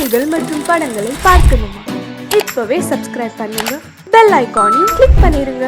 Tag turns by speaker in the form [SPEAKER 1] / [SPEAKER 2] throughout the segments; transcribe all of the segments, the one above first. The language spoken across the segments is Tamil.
[SPEAKER 1] செய்திகள் மற்றும் படங்களை பார்க்கணுமா? இப்பவே சப்ஸ்கிரைப் பண்ணுங்க, பெல் ஐகானையும் கிளிக் பண்ணிருங்க.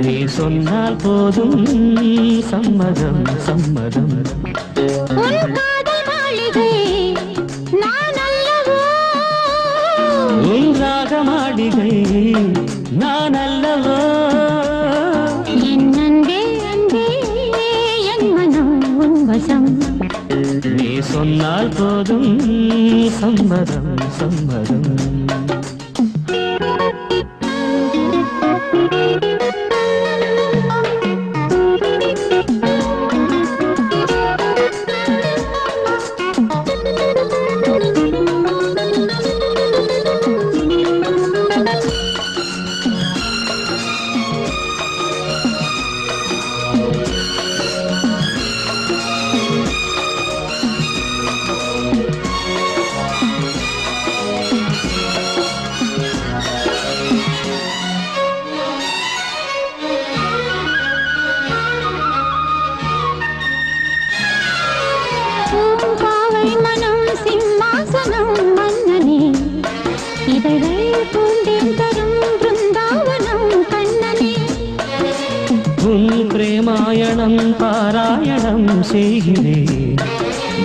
[SPEAKER 2] நீ சொன்னால் போதும் சம்மதம் சம்மதம்.
[SPEAKER 3] உன் காதல் மாளிகை நான் அல்லவோ,
[SPEAKER 2] உன் ராக மாளிகை நான் அல்லவோ.
[SPEAKER 3] என் அன்பே அன்பே என் மனம் உன் வசம்.
[SPEAKER 2] நீ சொன்னால் போதும் சம்மதம் சம்மதம். பிரேமாயணம் பாராயணம் செய்கிறேன்,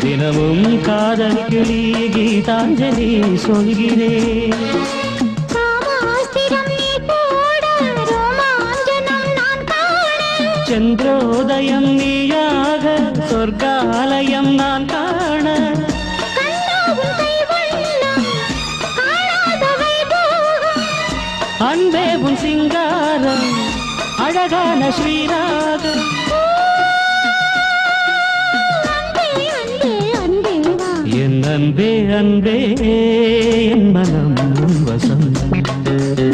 [SPEAKER 2] தினமும் காதல் கிளி கீதாஞ்சலி சொல்கிறேன். சந்திரோதயம் நீயாக சொர்க்காலயம் நான் காண, அன்பே உன் சிங்காரம் அழகான ஸ்ரீராகம். என் அன்பே அன்பே என் மனம் உன் வசம்.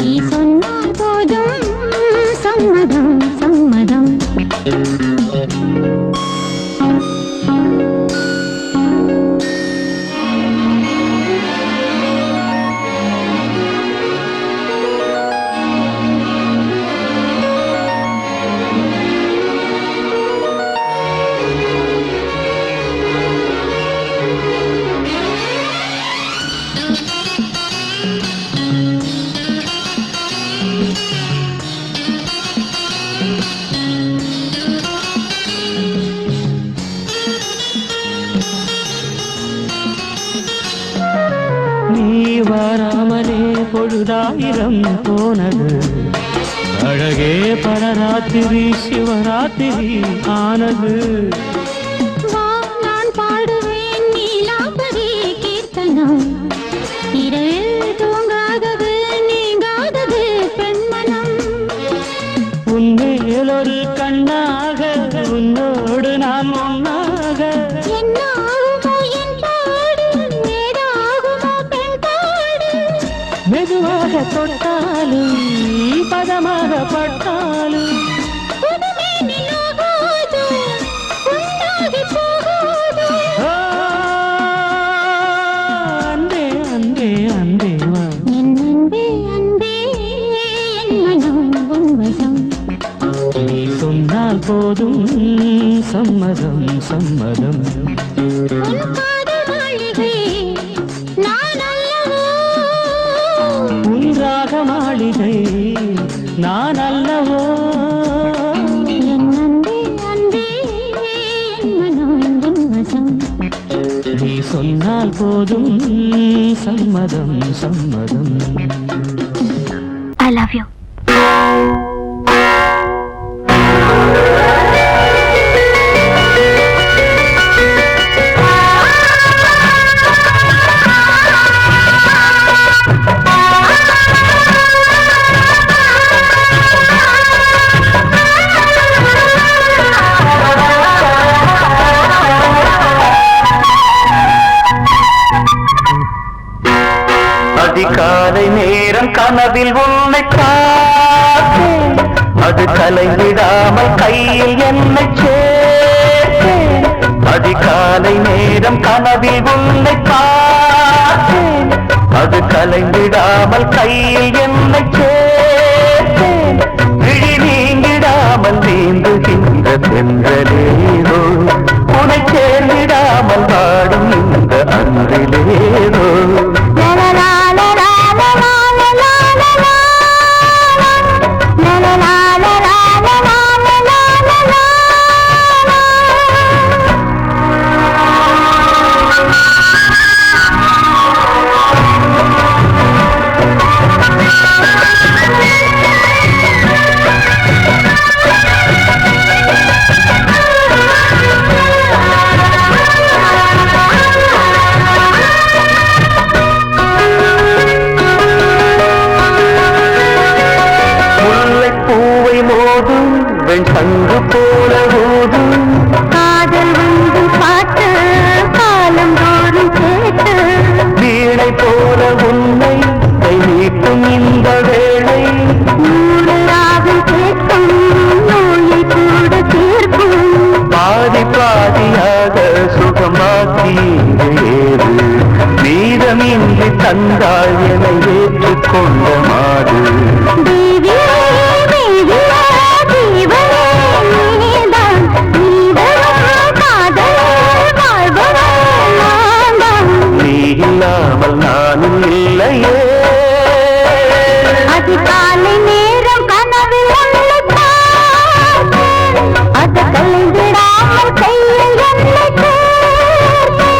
[SPEAKER 3] நீ சொன்னால் போதும் சம்மதம் சம்மதம்.
[SPEAKER 2] வராமலே பொழுதாயிரம் போனது, அழகே பரராத்திரி சிவராத்திரி ஆனது.
[SPEAKER 3] நான் பாடுவேன் நீலாம்பரி கீர்த்தனம், இரவில் தூங்காதது நீங்காதது பெண்மனம்.
[SPEAKER 2] உன்மேல் ஒரு கண்ணாக உன்னோடு நான் ஒன்னாக, மெதுவாக தொட்டாலும் பதமாக பட்டாலும் அன்பே அன்பே அன்பே வா.
[SPEAKER 3] என் அன்பே அன்பே என் மனம் உன் வசம்.
[SPEAKER 2] நீ சொன்னால் போதும் சம்மதம் சம்மதம்.
[SPEAKER 3] உன் காதல் மாளிகை நான் அல்லவோ,
[SPEAKER 2] உன் ராக மாளிகை நான் அல்லவோ.
[SPEAKER 3] என் அன்பே அன்பே என் மனம் உன் வசம்.
[SPEAKER 2] நீ சொன்னால் போதும் சம்மதம் சம்மதம்.
[SPEAKER 3] I love you.
[SPEAKER 4] அதிகாலை நேரம் கனவில் உன்னை பார்த்தேன், அது கலைவிடாமல் கையில் என்னை சேர்த்தேன். அதிகாலை நேரம் கனவில் உன்னை பார்த்தேன், அது கலைவிடாமல் கையில் என்னை சேர்த்தேன். விழி நீங்கிடாமல் நீந்துகின்ற தென்றலேதோ, உனை சேர்ந்திடாமல் வாடும் இந்த அன்றிலேதோ. சங்கு போல ஊதும்
[SPEAKER 3] காதல் வந்து பாட்டு காலம் தோறும் கேட்டு,
[SPEAKER 4] வீணை போல உன்னை கை நீட்டும் இந்த வேளை,
[SPEAKER 3] நூறு ராகம் கேட்கும் நோயை கூட தீர்க்கும்.
[SPEAKER 4] பாதி பாதியாக சுகமாக்கி ஏறு, மீதமின்றி தந்தாள் என ஏற்றுக்கொண்ட மாடு. இல்லாமல் நானும் இல்லையே.
[SPEAKER 3] அதிகாலை நேரம் கனவில் உன்னை பார்த்தேன், அது கலைந்திடாமல் கையில் என்னை சேர்த்தேன்.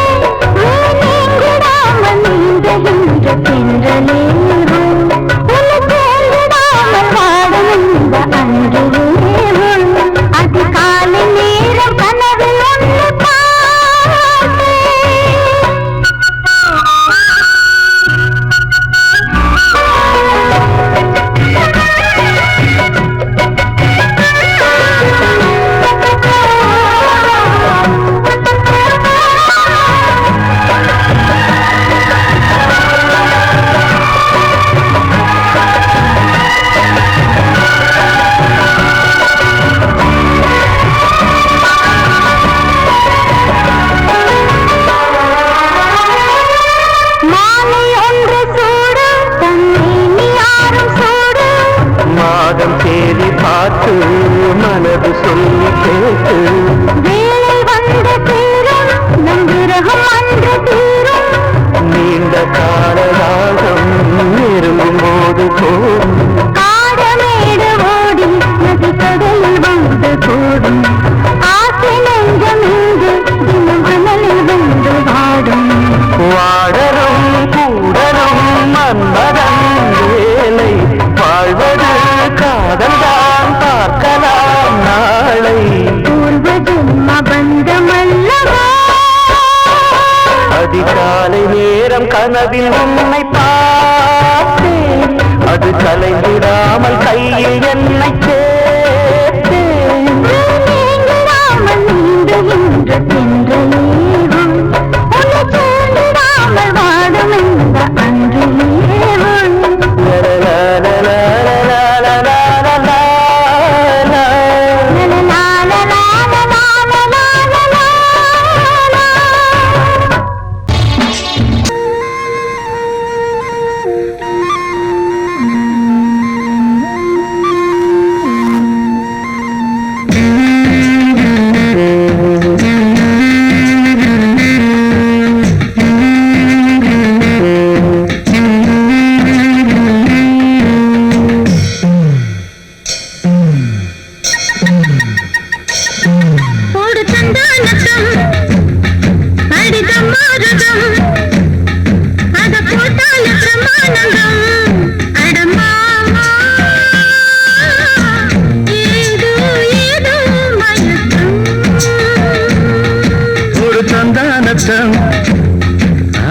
[SPEAKER 3] நீங்கிடாமல் நீந்துகின்ற தென்றலேவோ, உன்னை சேர்ந்திடாமல் வாடும் இந்த அன்றிலேவோ. அதிகாலை நேரம் கனவில் உன்னை பார்த்தேன்.
[SPEAKER 4] தேடி பார்த்து மனது சொல்லி கேட்டு,
[SPEAKER 3] வேலை வந்த தீரும் நம் விரகம் அன்று தீரும்.
[SPEAKER 4] நீண்ட காலராகம் நெருங்கும் போது போதும்,
[SPEAKER 3] காடமேடு ஓடி நதி கடலில் வந்து கூடும். ஆசை நெஞ்சம் இங்கு தினம் அனலில் வந்து வாடும்.
[SPEAKER 4] வாடரும் கூடரும் மன்மதன் வேலை, வாழ்வது காதல்தான் பார்க்கலாம் நாளை.
[SPEAKER 3] பூர்வ ஜென்ம பந்தமல்லவா.
[SPEAKER 4] அதிகாலை நேரம் கனவில் உன்னை பார்த்தேன், அது கலைந்திடாமல் கையில் என்னை சேர்த்தேன்.
[SPEAKER 3] நீங்கிடாமல் நீந்துகின்ற தென்றலேவோ, உன்னை சேர்ந்திடாமல் வாடும் இந்த அன்றிலேவோ.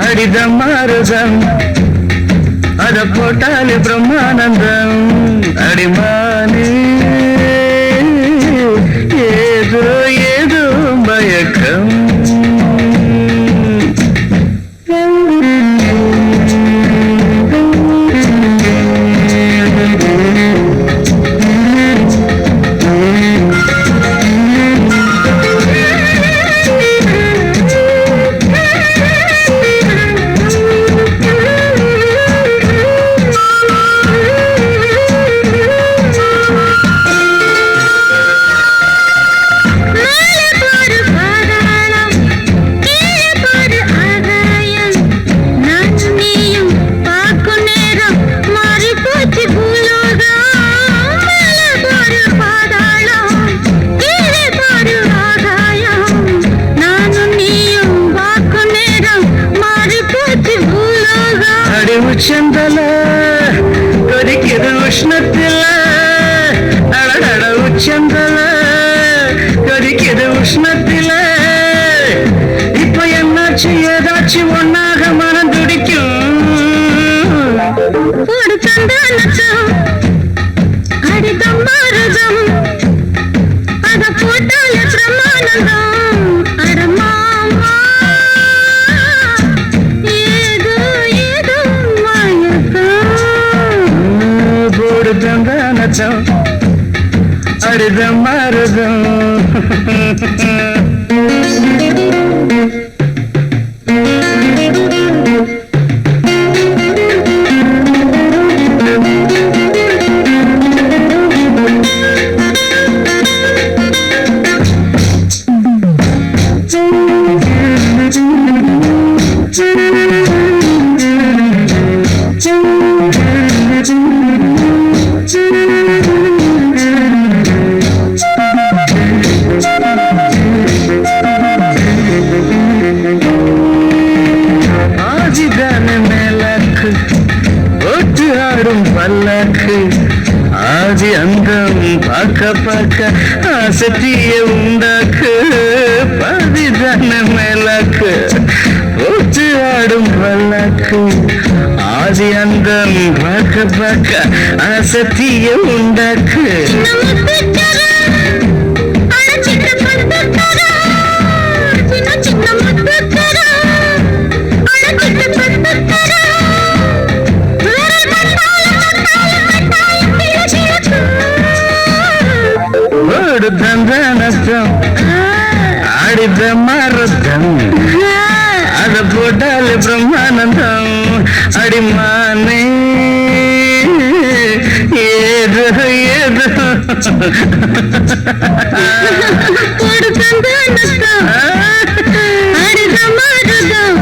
[SPEAKER 4] அடிதமாருதம் அத போட்டாலே பிரம்மானந்தம். அடிமானே ஏதோ ஏதோ மயக்கம். உச்சந்தல கொதிக்குது உஷ்ணத்தில் அடடட உச்சந்தல கொதிக்குது உஷ்ணத்தில் இப்ப என்னாச்சு ஏதாச்சும் ஒன்னாக மனம் துடிக்கும்
[SPEAKER 3] ஒரு சந்தானச்சம் அடிதம் மாறுதம் அத போட்டால பிரமானந்தம் அடமாமா ஏதோ ஏதோ மயக்கம்
[SPEAKER 4] போடு சந்தானச்சம் அடிதம் மாறுதம் ஆதி அந்தம் பார்க்க பார்க்க ஆசத்திய உண்டாக்கு பதிதான மேலாக்கு போட்டு ஆடும் பல்லாக்கு ஆதி அந்தம் பார்க்க பார்க்க ஆசத்திய உண்டாக்கு தந்தனத்தம் ஆடித மரத்தம் அத போட்டாலே பிரம்மானந்தம் அடிமானே ஏதோ ஏதோ
[SPEAKER 3] அடித மரத்தம்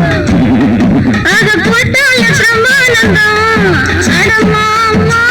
[SPEAKER 3] அத போட்டாலே பிரம்மானந்தம் அடமாமா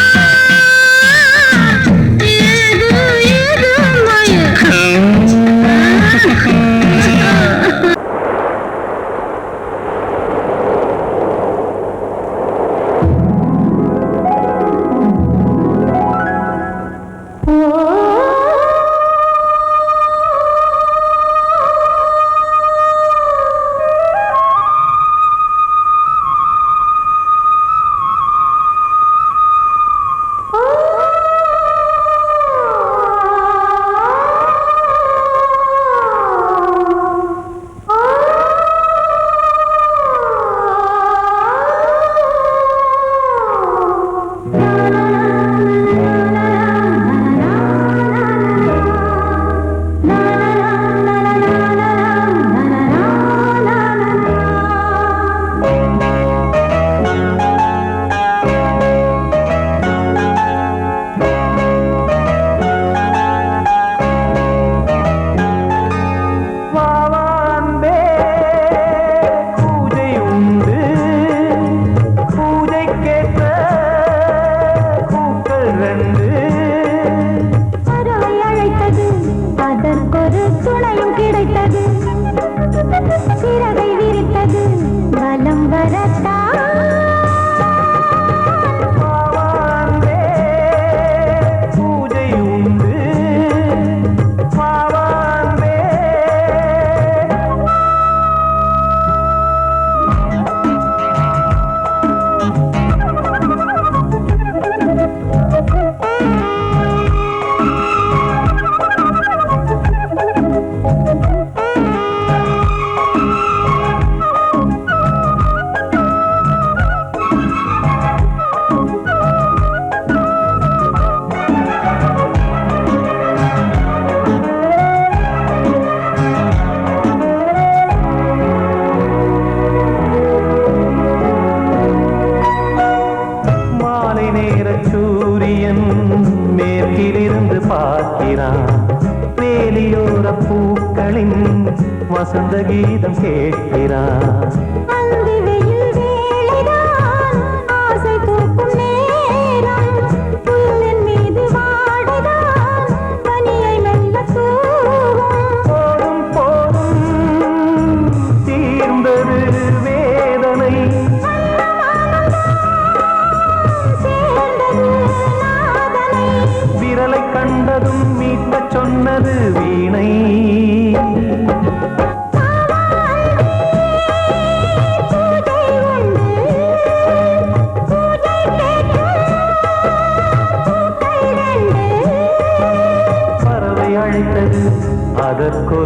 [SPEAKER 2] வசந்த கீதம் கேட்கிறான்.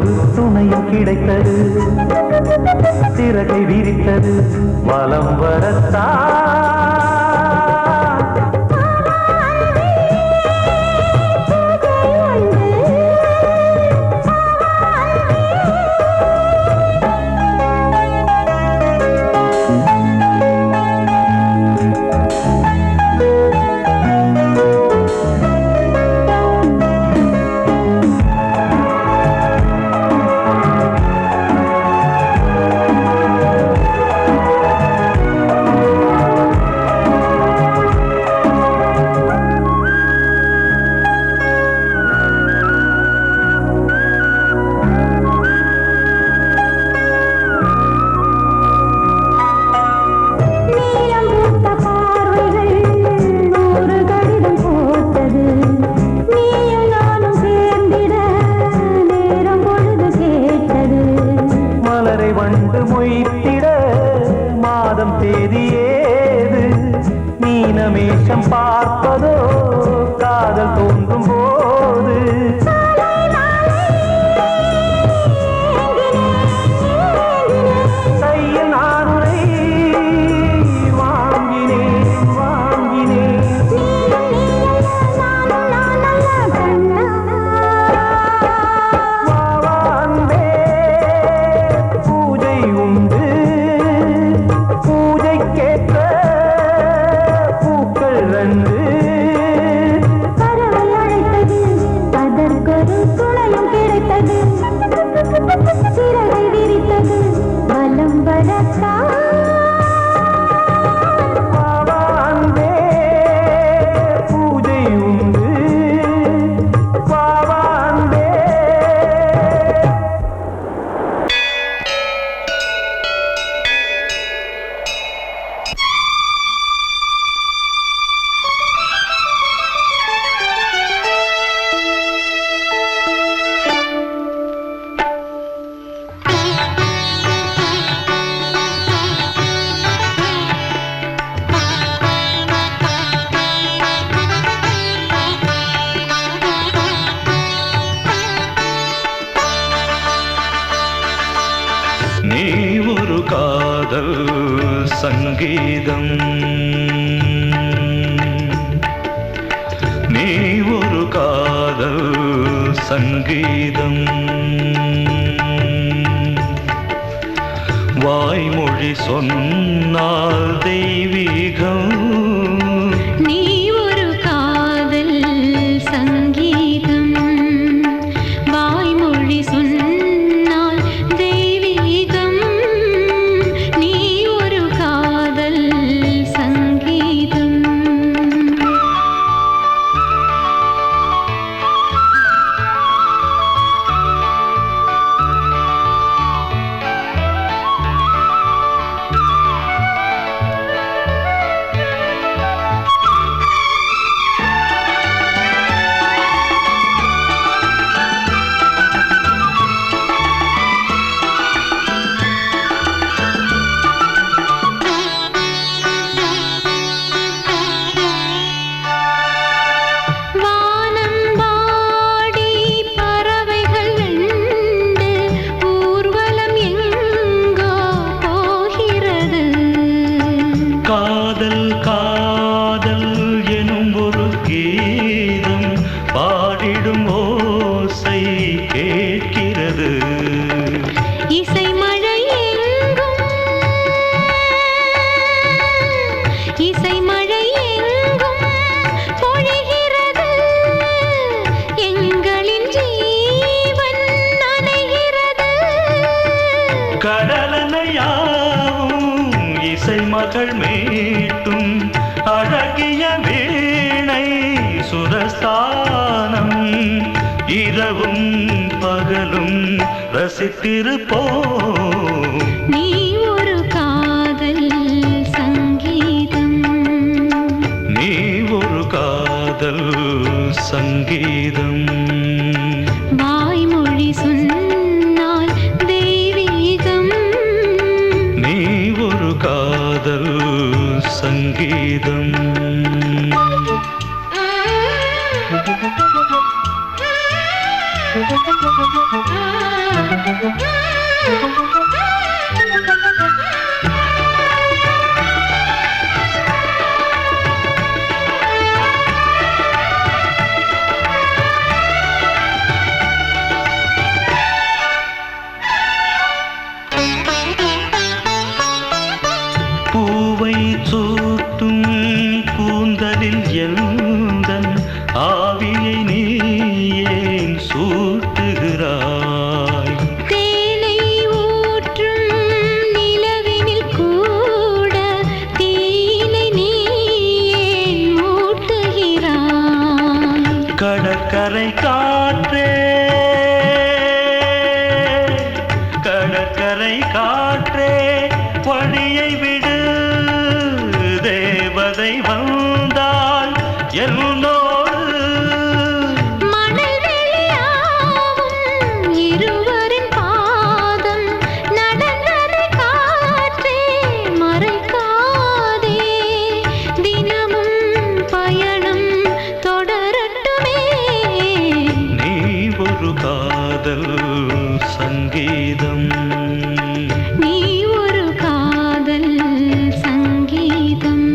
[SPEAKER 2] ஒரு துணையும் கிடைத்தது சிறகை விரித்தது வலம் வரத்தான் வண்டு மொய்த்திட மாதம் தேதியேது மீனமேஷம் பார்ப்பதோ காதல் தோன்றும் போது கையில் நானுரை வாங்கினேன் வாங்கினேன்
[SPEAKER 3] சிறகை விரித்தது வலம் வரத்தான்
[SPEAKER 2] பூஜை உண்டு பாவாந்தே
[SPEAKER 4] நீ ஒரு காதல் சங்கீதம் நீ ஒரு காதல் சங்கீதம் வாய்மொழி சொன்னால் தெய்வீகம்
[SPEAKER 3] நீ ஒரு காதல் சங்கீதம் வாய்மொழி சொன்னால் தெய்வீகம் நீ ஒரு காதல் சங்கீதம்
[SPEAKER 4] காதல் காதல் எனும் ஒரு கீதம் பாடிடும் ஓசை கேட்கிறது
[SPEAKER 3] இசை மழை எங்கும் இசை மழை எங்கும் பொழிகிறது எங்களின் ஜீவன் நனைகிறது
[SPEAKER 4] கடலனையாவும் இசை மகள் மீட்டும் அழகிய வீணை சுரஸ்தானம் இரவும் பகலும் ரசித்திருப்போம்
[SPEAKER 3] நீ ஒரு காதல் சங்கீதம்
[SPEAKER 4] நீ ஒரு காதல் சங்கீதம்
[SPEAKER 3] வாய்மொழி சொன்னால் தெய்வீகம்
[SPEAKER 4] நீ ஒரு காதல் சங்கீதம் பூவை சூட்டும் கூந்தலில் எந்தன் ஆவியை நீ ஏன் சூட்டுகிறாய்?
[SPEAKER 3] தேனை ஊற்றும் நிலவினில் கூட தீனை நீ ஏன் மூட்டுகிறாய்?
[SPEAKER 4] கடற்கரை காற்றே, கடற்கரை காற்றே வழியை விடு, தேவதை வந்தால் என்னோடு.
[SPEAKER 3] மணல் வெளியாகும் இருவரின் பாதம் நடந்ததை காற்றே மறைக்காதே. தினமும் பயணம் தொடரட்டுமே.
[SPEAKER 4] நீ ஒரு காதல் சங்கீதம்,
[SPEAKER 3] நீ ஒரு காதல் சங்கீதம்.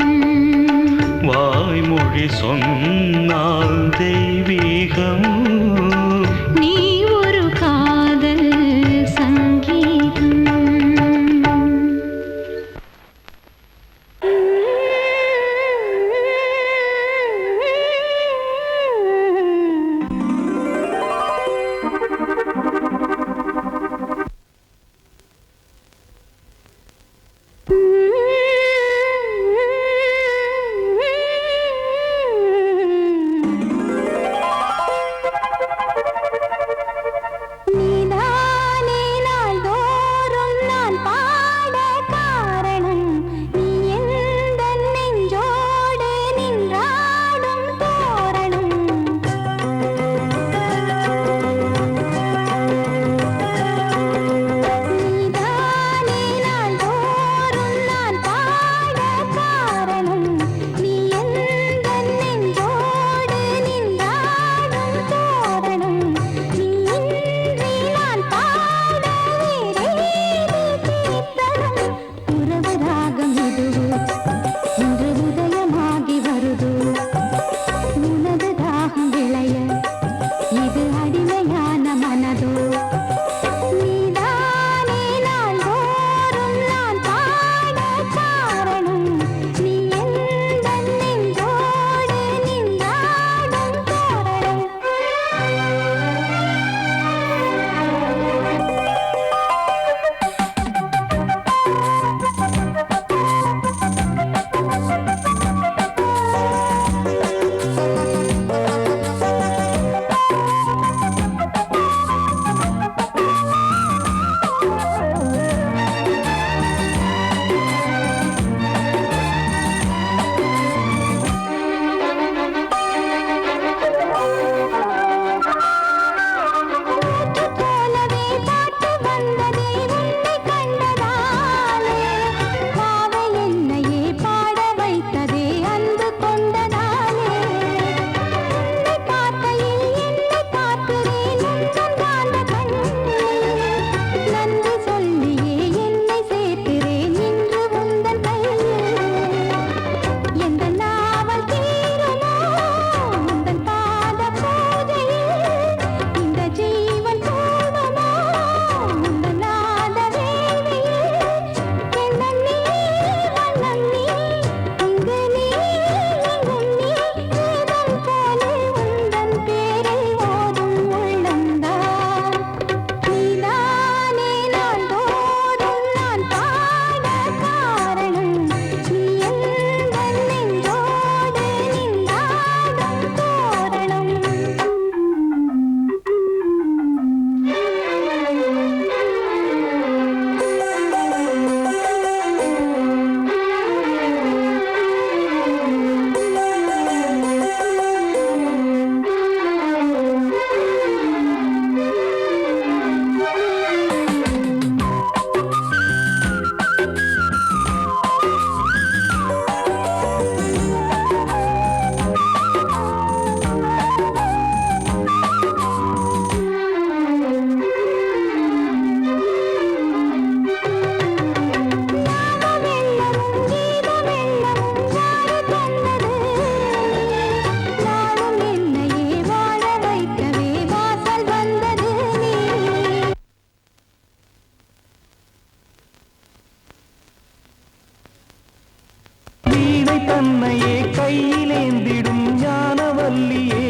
[SPEAKER 2] தன்னையே கையிலேந்திடும் ஞானவல்லியே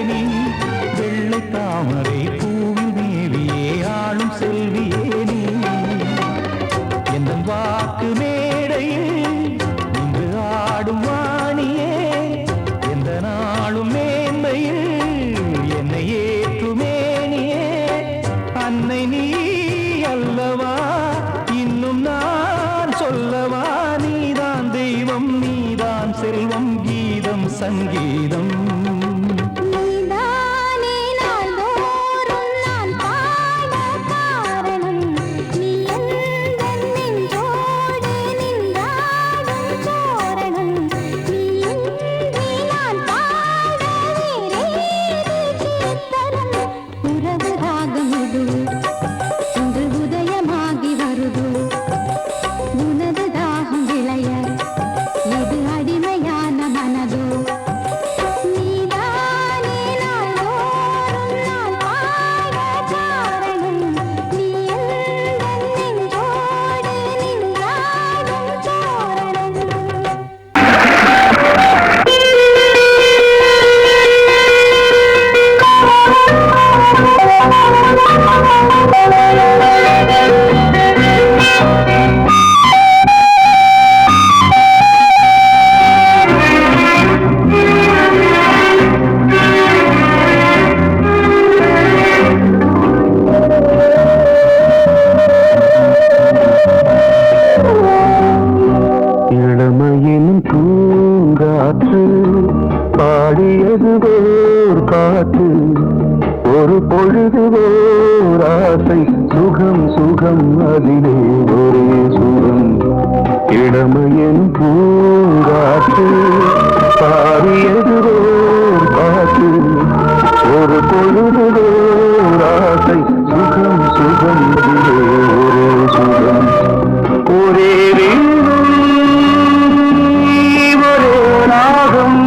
[SPEAKER 2] நீ வெள்ளை தாமரை பூவில் தேவியே ஆளும் செல்வியே நீ எந்த வாக்கு மேடையில் இன்று ஆடும் வாணியே எந்த நாளும் மேன்மையில் என்னை ஏற்றுமேனியே அன்னை நீ அல்லவா இன்னும் நான் சொல்லவா நீதான் தெய்வம் நீதான் செல்வம் கீதம் சங்கீதம்
[SPEAKER 3] நீதானே நாள்தோறும் நான் பாட காரணம் நீ எந்தன் நெஞ்சோடு நின்றாடும் தோரணம் நீ இன்றி நான் பாட வேறேது கீர்த்தனம் உறவு ராகம் இது இன்று உதயமாகி வருது உனது தாகம் விளைய இது அடிமையான மனதோ நீதானே நாள்தோறும் நான் பாட காரணம் நீ எந்தன் நெஞ்சோடு நின்றாடும் தோரணம்
[SPEAKER 2] இளமையின் பூங்காற்று பாடியது ஓர் பாட்டு ஒரு பொழுது ஓர் ஆசை சுகம் சுகம் அதிலே ஒரே சுகம் இளமையின் பூங்காற்று பாடியது ஓர் பாட்டு ஒரு பொழுது ஓர் ஆசை சுகம் சுகம் அதிலே ஒரே சுகம் ஒரே வீடும் ஒரே ராகம்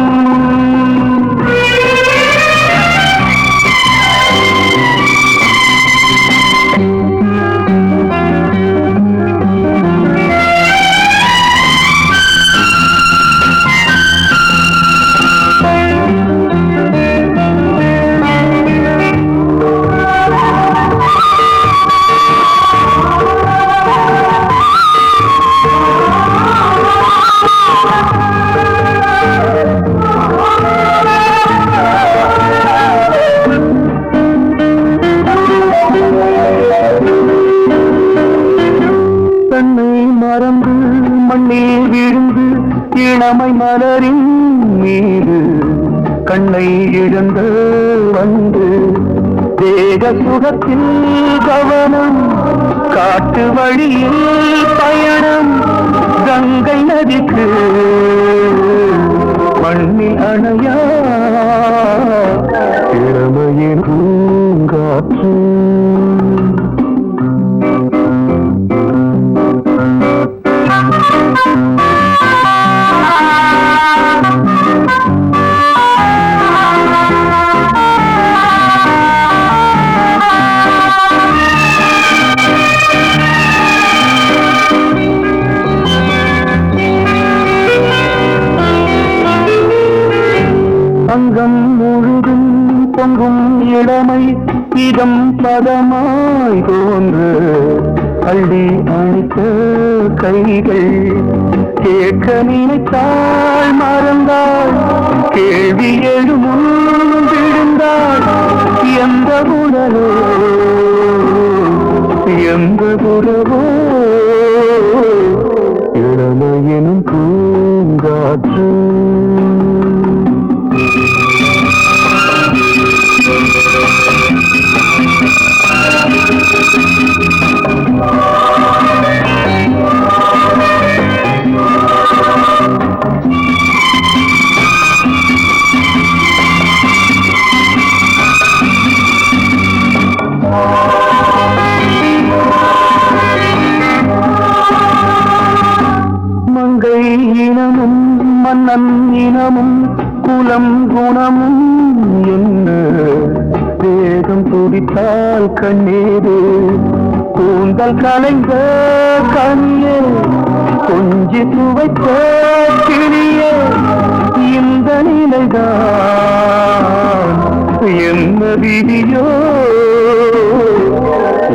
[SPEAKER 2] தன்னை மறந்து மண்ணில் விழுந்து இளமை மலரின் மீது கண்ணை இழந்து வந்து தேக சுகத்தில் கவனம் காட்டு வழியில் பயணம் கங்கை நதிக்கு மண்ணில் அணையா இளமையின் பூங்காற்று அங்கம் முழுதும் பொங்கும் இளமை இதம் பதமாய் தோன்று அள்ளி அணைத்த கைகள் கேட்க நினைத்தாள் மறந்தாள் கேள்வி எழுமுன் விழுந்தாள் எந்த உடலோ எந்த உறவோ இளமையெனும் பூங்காற்று மங்கை இனமும் மன்னன் இனமும் குலம் குணமும் என்ன வேகம் துடித்தால் கண்ணீரு கூந்தல் கலைந்த கண்ணியே கொஞ்சி துவைத்த கிளியே நிலைதான் என்ன விதியோ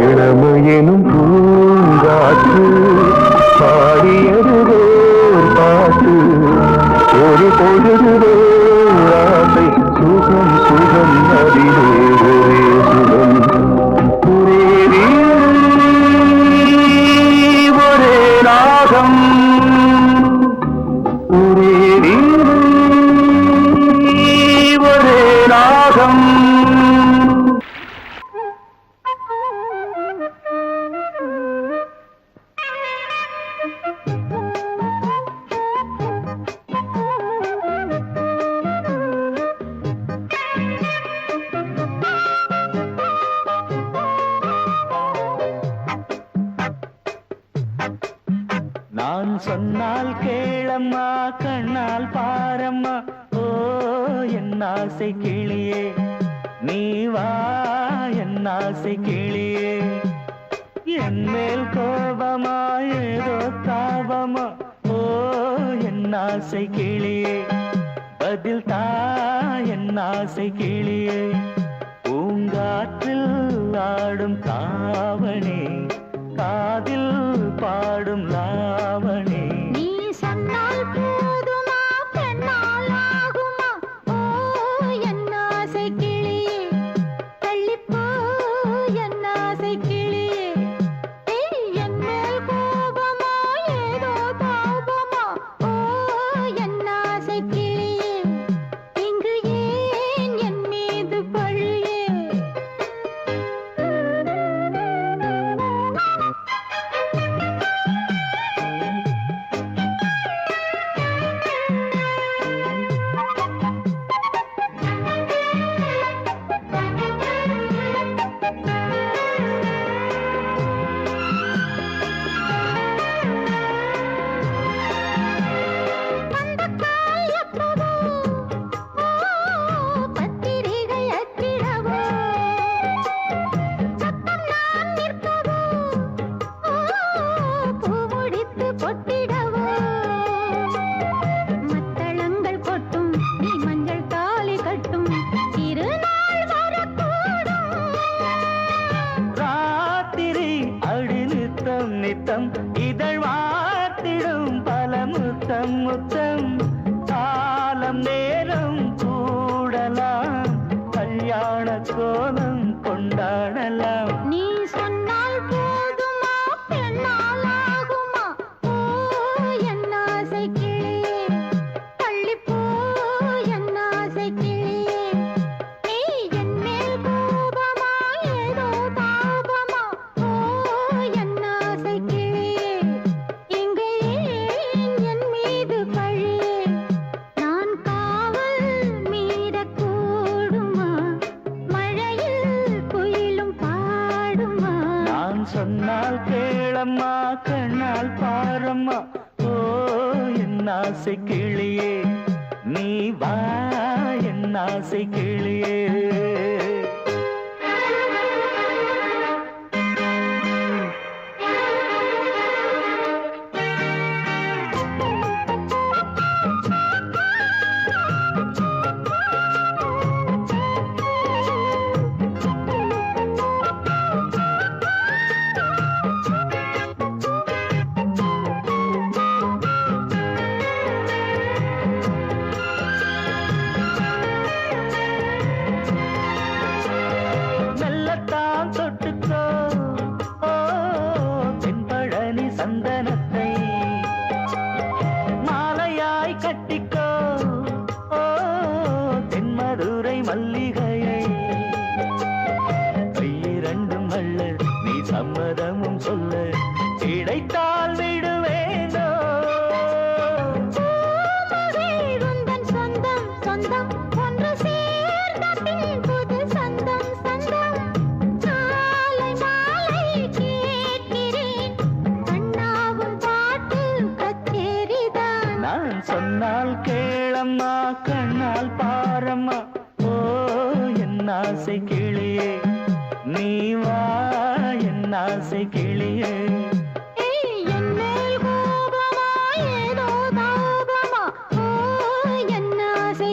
[SPEAKER 2] இளமையெனும் பூங்காற்று பாடியதுதோ பாட்டு ஒரு பொழுதுதோ ஆசை சுகம் சுகம் அதிலே ஒரே சுகம் ஒரே ஒரே ராகம் ஒரே ஒரே ராகம்.
[SPEAKER 4] நான் சொன்னால் கேளம்மா கண்ணால் பாரம்மா ஓ என் ஆசை கிளியே நீ வா என் ஆசை கிளியே என் மேல் கோபமா ஏதோ தாபமா ஓ என் ஆசை கிளியே பதில் தா என் ஆசை கிளியே பூங்காற்றில் ஆடும் தாவணி காதில் பாடும் லாவணி
[SPEAKER 3] நீ சொன்னால் போதுமா பெண்ணால் ஆகுமா ஓ என் ஆசை கிளியே தள்ளிப்போ என் ஆசை கிளியே என் மேல் கோபமா ஏதோ தாபமா ஓ என் ஆசை கிளியே இங்கு ஏன் என் மீது பழியே பத்திரிகை அச்சிடவோ சத்தம் நான் நிற்கவோ பூ முடித்து பொட்டிடவோ மத்தளங்கள் கொட்டும் நீ மஞ்சள் தாலி கட்டும் திருநாள் வரக்கூடும்
[SPEAKER 4] ராத்திரி அடி நித்தம் நித்தம் இதழ் வார்த்திடும் பல முத்தம் முத்தம் காலம் நேரம் கூடலாம் கல்யாண கோலம் கொண்டாடலாம்
[SPEAKER 3] நீ சொன்னால் போதுமா பெண்ணால் ஆகுமா ஓ என் ஆசை கிளியே தள்ளிப்போ என் ஆசை கிளியே நீ என் மேல் கோபமா ஏதோ தாபமா ஓ என் ஆசை கிளியே இங்கு ஏன் என் மீது பழியே நான் காவல் மீறக்கூடுமா மழையில் குயிலும் பாடுமா
[SPEAKER 4] நான் சொன்னால் கேளம்மா கண்ணால் பாரம்மா ஓ என் ஆசை கிளியே நீ வா என் ஆசை கிளியே மெல்லத்தான் தொட்டுக்கோ ஓ தென்பழனி சந்தனத்தை மாலையாய் கட்டிக்கோ ஓ தென்மதுரை மல்லிகையை கையிரண்டும் அல்ல நீ சம்மதமும் சொல்ல கிடைத்தால் விடுவேனோ
[SPEAKER 3] உந்தன் சொந்தம் சொந்தம் ஒன்று சேர்ந்த பின் புது சொந்தம் சொந்தம் காலை மாலை கேட்கிறேன் கண்ணாவும் பாட்டு கச்சேரிதான்
[SPEAKER 4] நான் சொன்னால் கேளம்மா கண்ணால் பாரம்மா ஓ என் ஆசை கிளியே நீ வா என் ஆசை கிளியே
[SPEAKER 3] என் மேல் கோபமா ஏதோ தாபமா ஓ என் ஆசை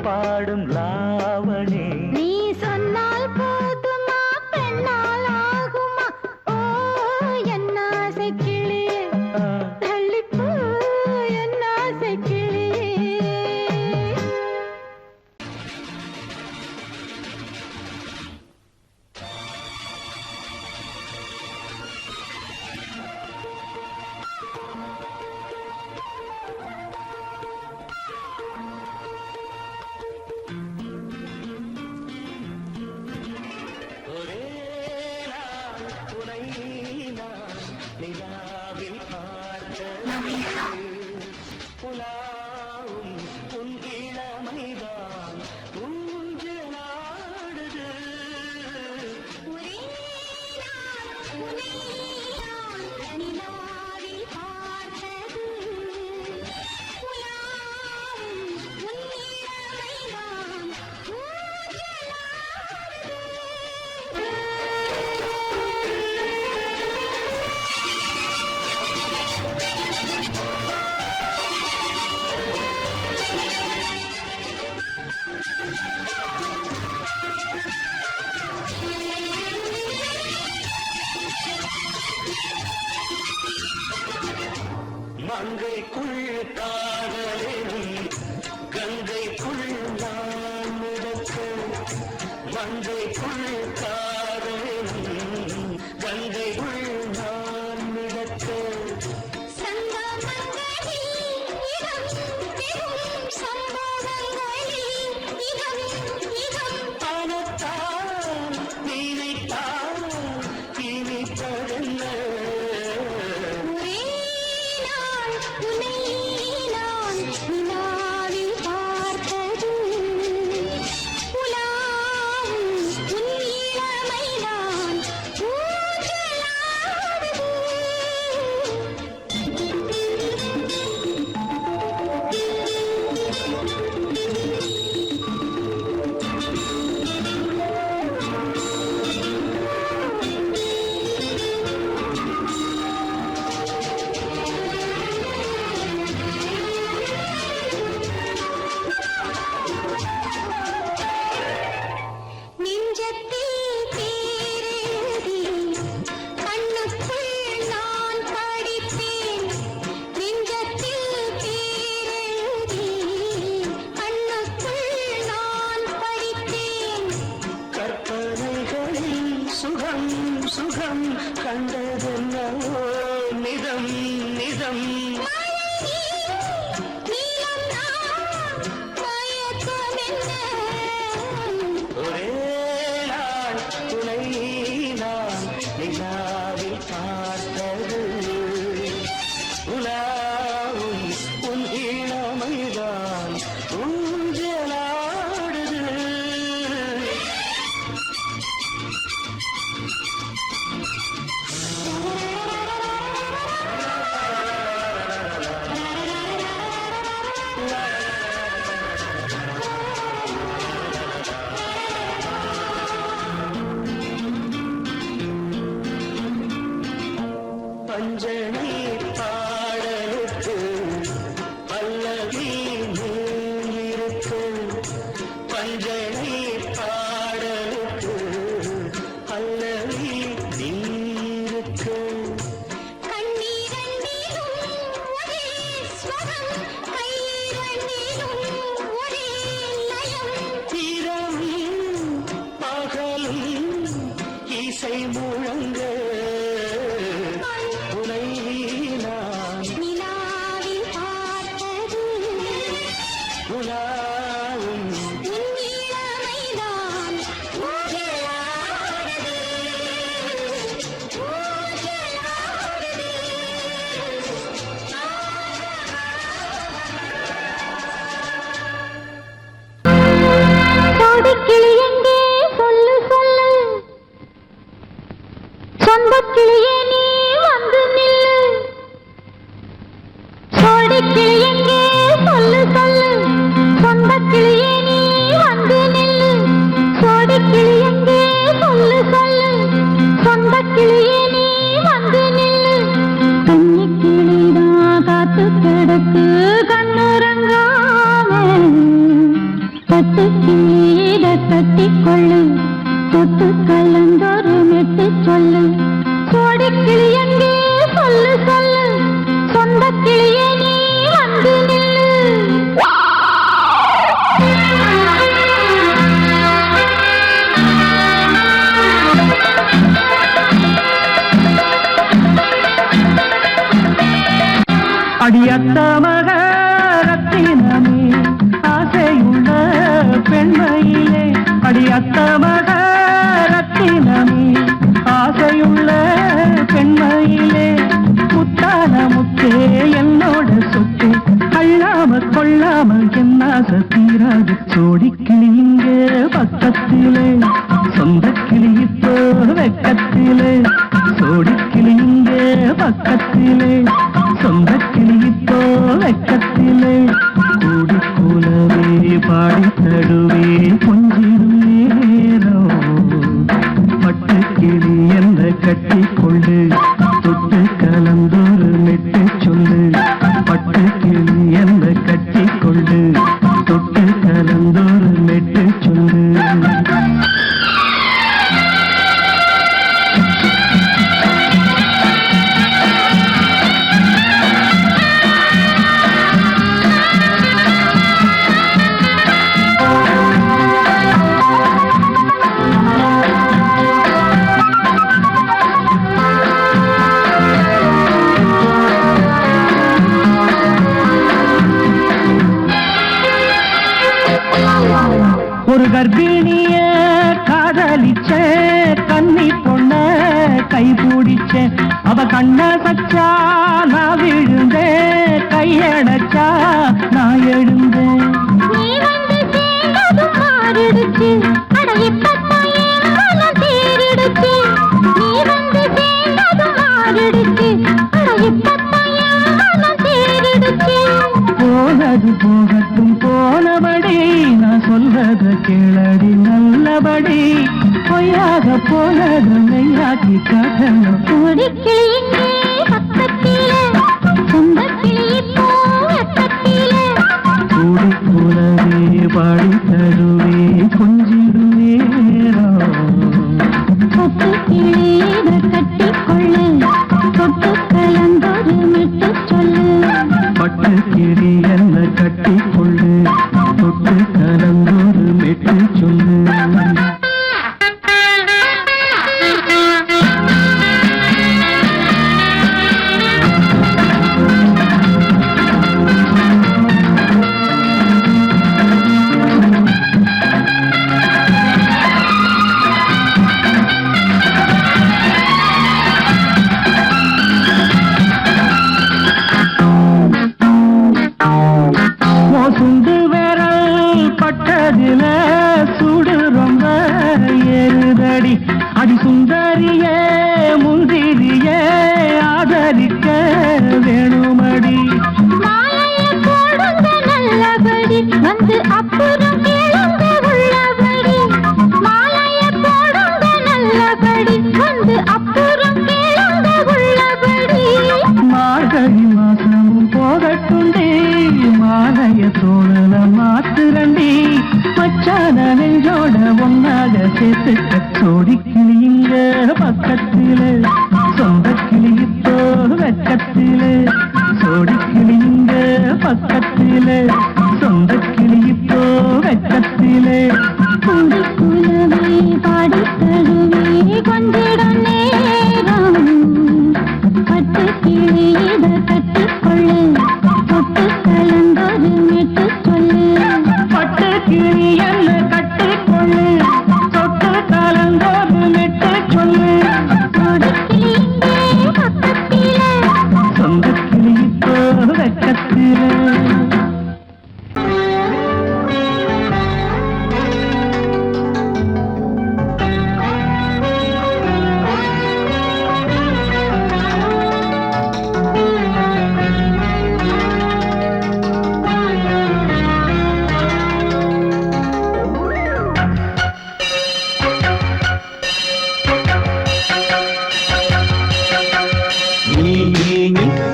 [SPEAKER 4] பாடும் லாவணி.
[SPEAKER 3] நீ சொன்னால் போதுமா பெண்ணால் ஆகுமா ஓ என் ஆசை கிளியே தள்ளிப்போ என் ஆசை கிளியே.
[SPEAKER 4] ஒரே நாள் உனை நான் நிலாவில் பார்த்தது. புலாவும் உன் இளமைதான் ஊஞ்சலாடுது.
[SPEAKER 3] ஒரே நாள் உன்னை நான் நிலாவில் பார்த்தது. உலாவும் உன் இளமைதான்
[SPEAKER 4] மங்கைக்குள் காதலினும் கங்கைக்குள் நான் மிதக்க. மங்கைக்குள் காதலினும் கங்கைக்குள் நான் மிதக்க. பணத்தால் நினைத்தால் இனிப்பதென்ன. சுகம் சுகம் கண்டதென்னவோ நிதம் நிதம். ஒரே நாள் துணை நான் நிலாவில் பார்த்தது. உலாவும் உன் இளமைதான் ஊஞ்சலாடுது. பஞ்சனை பாடலுக்கு பல்லவி இருக்கு. பஞ்சனை பாடலுக்கு பல்லவி இருக்கு. இரவும் பகலும் இசை முழங்க. உனை நான்
[SPEAKER 3] நிலாவில் பார்த்தது.
[SPEAKER 4] உலாவும்
[SPEAKER 3] உன் இளமை பட்டு கீழ கட்டிக்கொள்ளு தொட்டு கலந்தொரு மெட்டு சொல்லு சோடி கிளி எங்கே சொல்லு சொல்லு சொந்த கிளியே நீ வந்து நில்லு
[SPEAKER 2] அடியத்த மக ரத்தினமே ஆசையுள்ள பெண்மையிலே அடியத்த மக ரத்தினமே ஆசையுள்ள பெண்மையிலே முத்தான முத்தே என்னோட சொத்து அள்ளாம கொள்ளாம என்ன தீராது சோடி கிளி இங்க பக்கத்திலே சொந்த கிளி இப்போ வெக்கத்திலே சோடி கிளி இங்க பக்கத்திலே சொந்த கிளி இப்போ வெக்கத்திலே கூடி கூலவே பாடி தடுவே கொஞ்சிடும் நேரம் பட்டு கிளி என்ன கட்டி கொண்டு தொட்டு கலந்தொரு மெட்டு சொல்லு பட்டு கிளி என்ன கட்டி கொண்டு தொட்டு கலந்தொரு மெட்டு சொல்லு ஒரு கர்ப்பிணிய காதலிச்ச கன்னி பொண்ண கை பிடிச்ச அவ கண்ண சச்சா நான் விழுந்தேன் கையடைச்சா நான் எழுந்தேன்
[SPEAKER 3] நீ வந்து சேர்ந்ததும் மாறிடுச்சு அட இப்பத்தான் என் மனம் தேறிடுச்சு நீ வந்து சேர்ந்ததும் மாறிடுச்சு அட இப்பத்தான் என் மனம் தேறிடுச்சு
[SPEAKER 2] போனது போகட்டும் போனபடி நான் சொல்றத கேளடி நல்லபடி பொய்யாக போனது மெய்யாக்கி காட்டணும்
[SPEAKER 3] சோடி கிளி இங்கே பக்கத்திலே சொந்த கிளி இப்போ வெக்கத்திலே
[SPEAKER 2] கூடி கூடவே பாடி தருவே கொஞ்சிடும் நேரம்
[SPEAKER 3] தொட்டு கிளியிட கட்டிக்கொள்ளு தொட்டு கலந்தொரு மெட்டு சொல்லு
[SPEAKER 2] பட்டு கிளி என்ன கட்டி கொள்ளு தொட்டு கலந்தொரு மெட்டு சொல்லு சுண்டு விரல் பட்டதில சுடு ரொம்ப ஏறுதடி அடி சுந்தரியே முந்திரியே ஆதரிக்க வேணுமடி
[SPEAKER 3] மாலையை போடுங்க நல்லபடி வந்து அப்புறம் கேளுங்க உள்ளபடி மாலையை போடுங்க நல்லபடி வந்து அப்புறம் கேளுங்க உள்ளபடி
[SPEAKER 2] மார்கழி மாசமும் போகட்டுண்டி மாலைய தோழல மாத்துரண்டி மச்சான நெஞ்சோட ஒன்னாக சேர்த்து சோடி கிளிங்க பக்கத்திலே சொந்த கிளி இப்போ வெக்கத்திலே சோடி கிளிங்க பக்கத்திலே சொந்த கிளி இப்போ வெக்கத்திலே
[SPEAKER 3] குடி குலவே பாடி தருவே கொஞ்சிடம் நேரம் பட்டு கிளியிட கட்டிக்கொள்ளு தொட்டு கலந்தொரு மெட்டு சொல்லு
[SPEAKER 2] பட்டு கிளி என்ன கட்டி கொள்ளு தொட்டு கலந்தொரு மெட்டு சொல்லு
[SPEAKER 3] சோடி கிளி இங்கே பக்கத்திலே
[SPEAKER 2] சொந்த கிளி இப்போ வெக்கத்திலே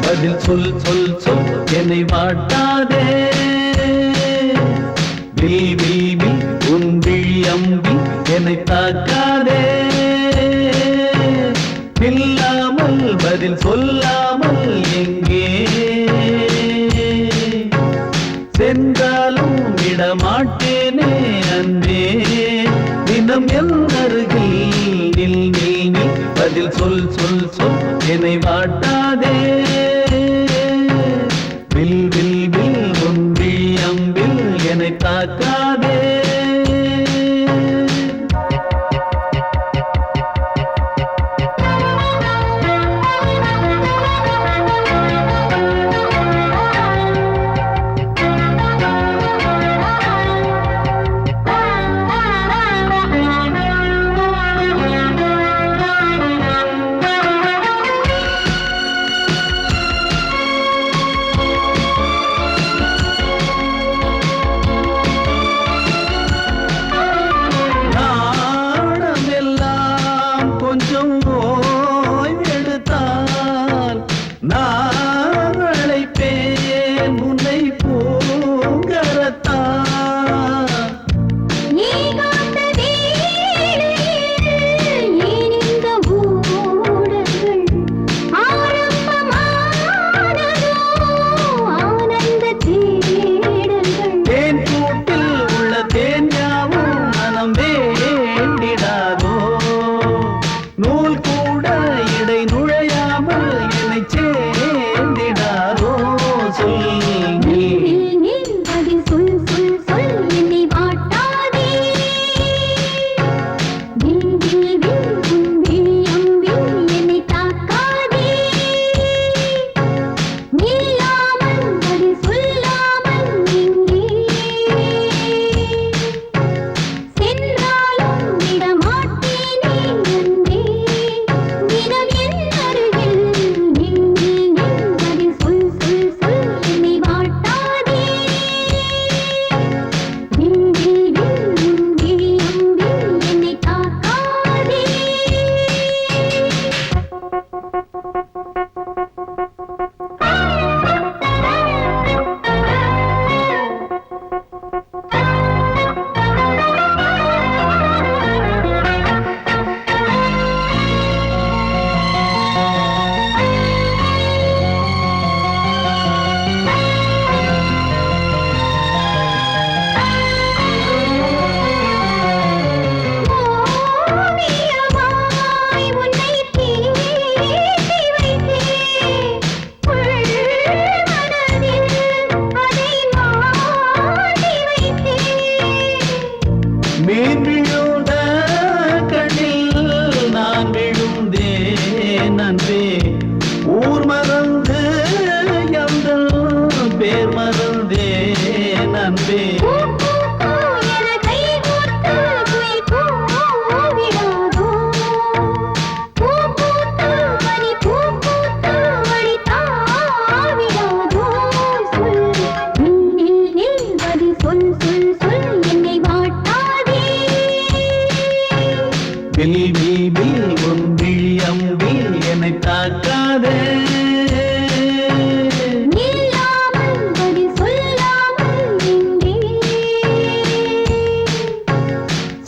[SPEAKER 4] பதில் சொல் சொல் சொல் என்னை வாட்டாதே
[SPEAKER 2] வில் வில் வில் உன் விழி அம்பி என்னை தாக்காதே இல்லாமல் பதில் சொல்லாமல் எங்கே சென்றாலும் விடமாட்டேனே அன்பே தினம் என் அருகில் நில் நில் நில் பதில் சொல் சொல் சொல் என்னை வாட்டாதே வில் வில் வில் உன் விழி அம்பில் என்னை தாக்காதே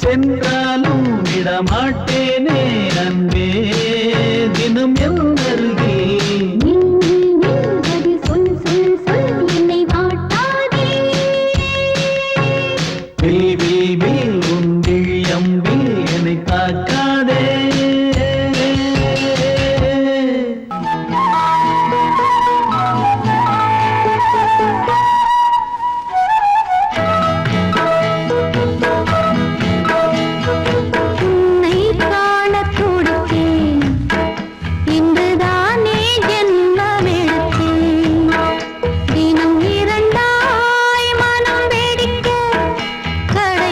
[SPEAKER 2] சென்றாலும் விடமாட்டேனே அன்பே தினம் என் அருகில்
[SPEAKER 3] சொல் சொல் சொல் என்னை வாட்டாதே
[SPEAKER 2] வில் வில் வில் உன் விழி அம்பில் என்னை தாக்காதே
[SPEAKER 3] கடல்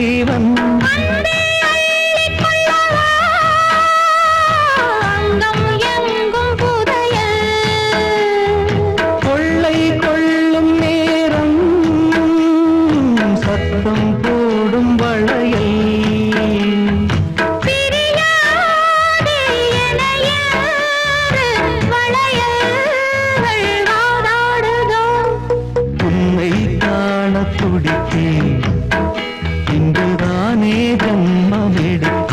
[SPEAKER 2] ஜீவன்
[SPEAKER 3] அங்கம் எங்கும் புதையல்
[SPEAKER 2] கொள்ளை கொள்ளும் நேரம் சத்தம் போடும் வளையல்
[SPEAKER 3] பிரியாதே எனையாறு வளையல்கள் வாதாடுதோ
[SPEAKER 2] உன்னை காண துடித்தேன் இங்குதானே ஜன்மம் எடுத்தேன்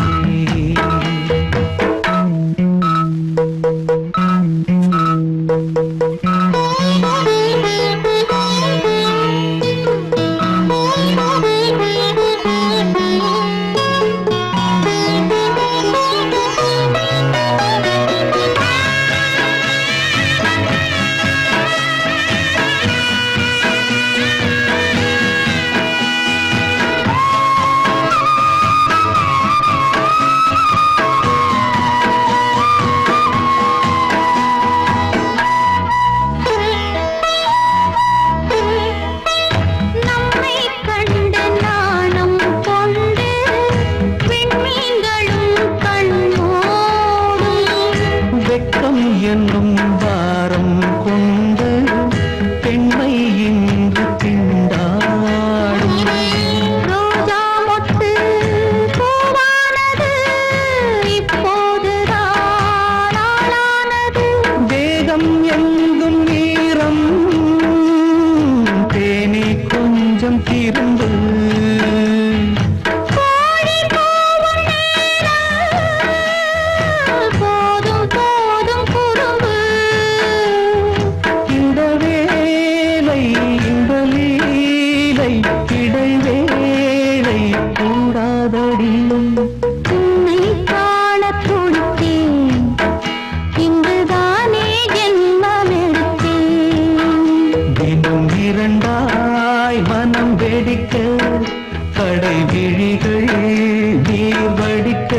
[SPEAKER 3] நம்மை கண்டு நாணம் கொண்டு விண்மீன்களும் கண்ணோடும்
[SPEAKER 2] வெட்கம் என்னும் வாரம் கொண்டு பெண்மை இன்று திண்டாடும்
[SPEAKER 3] ரோஜா மொட்டு பூவானது இப்போதுதான் ஆளானது
[SPEAKER 2] வேகம் எங்கும் நீரம் தேனி கொஞ்சம் திரும்பு
[SPEAKER 3] கோழி கூவும் நேரம் போதும் போதும் குறும்பு
[SPEAKER 2] இந்த வேலை இந்த லீலை இடைவேளை கூடாதடியும்
[SPEAKER 3] உன்னை காண துடித்தேன் இங்குதானே ஜென்மமெடுத்தேன்
[SPEAKER 2] தினம் இரண்டாய் மனம் வெடிக்க கடை விழிகள் நீர் வடிக்க